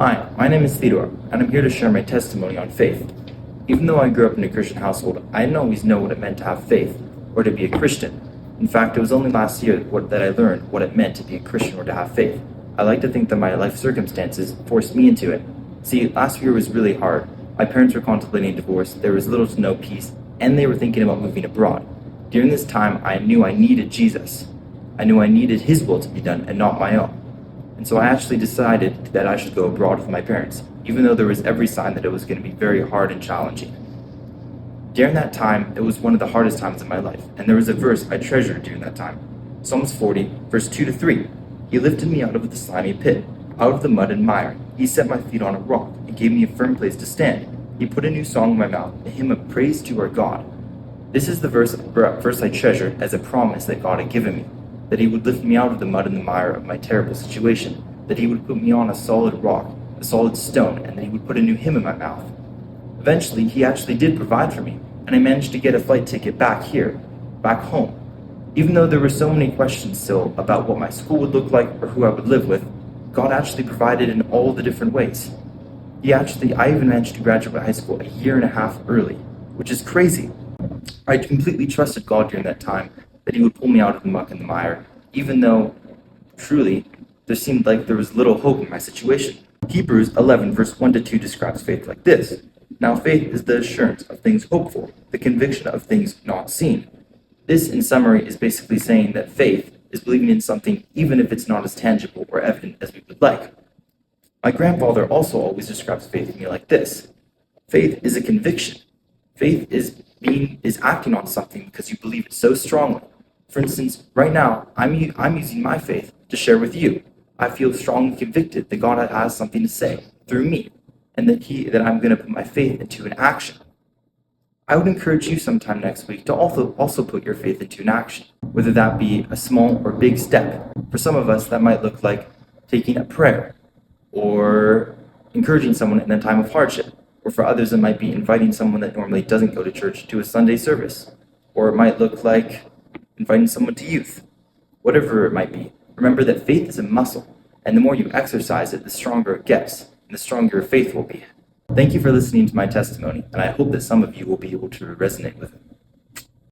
Hi, my name is Theodore, and I'm here to share my testimony on faith. Even though I grew up in a Christian household, I didn't always know what it meant to have faith, or to be a Christian. In fact, it was only last year that I learned what it meant to be a Christian or to have faith. I like to think that my life circumstances forced me into it. See, last year was really hard. My parents were contemplating divorce, there was little to no peace, and they were thinking about moving abroad. During this time, I knew I needed Jesus. I knew I needed His will to be done and not my own. And so I actually decided that I should go abroad with my parents, even though there was every sign that it was going to be very hard and challenging. During that time, it was one of the hardest times of my life, and there was a verse I treasured during that time. Psalms 40, verse 2 to 3. He lifted me out of the slimy pit, out of the mud and mire. He set my feet on a rock and gave me a firm place to stand. He put a new song in my mouth, a hymn of praise to our God. This is the verse I treasure as a promise that God had given me, that He would lift me out of the mud and the mire of my terrible situation, that He would put me on a solid rock, a solid stone, and that He would put a new hymn in my mouth. Eventually, He actually did provide for me, and I managed to get a flight ticket back here, back home. Even though there were so many questions still about what my school would look like or who I would live with, God actually provided in all the different ways. I even managed to graduate high school a year and a half early, which is crazy. I completely trusted God during that time, that He would pull me out of the muck and the mire, even though, truly, there seemed like there was little hope in my situation. Hebrews 11 verse 1 to 2 describes faith like this. Now faith is the assurance of things hoped for, the conviction of things not seen. This, in summary, is basically saying that faith is believing in something even if it's not as tangible or evident as we would like. My grandfather also always describes faith to me like this. Faith is a conviction. Faith is acting on something because you believe it so strongly. For instance, right now, I'm using my faith to share with you. I feel strongly convicted that God has something to say through me, and that I'm going to put my faith into an action. I would encourage you sometime next week to also put your faith into an action, whether that be a small or big step. For some of us, that might look like taking a prayer, or encouraging someone in a time of hardship, or for others, it might be inviting someone that normally doesn't go to church to a Sunday service, or it might look like inviting someone to youth. Whatever it might be, remember that faith is a muscle, and the more you exercise it, the stronger it gets, and the stronger your faith will be. Thank you for listening to my testimony, and I hope that some of you will be able to resonate with it.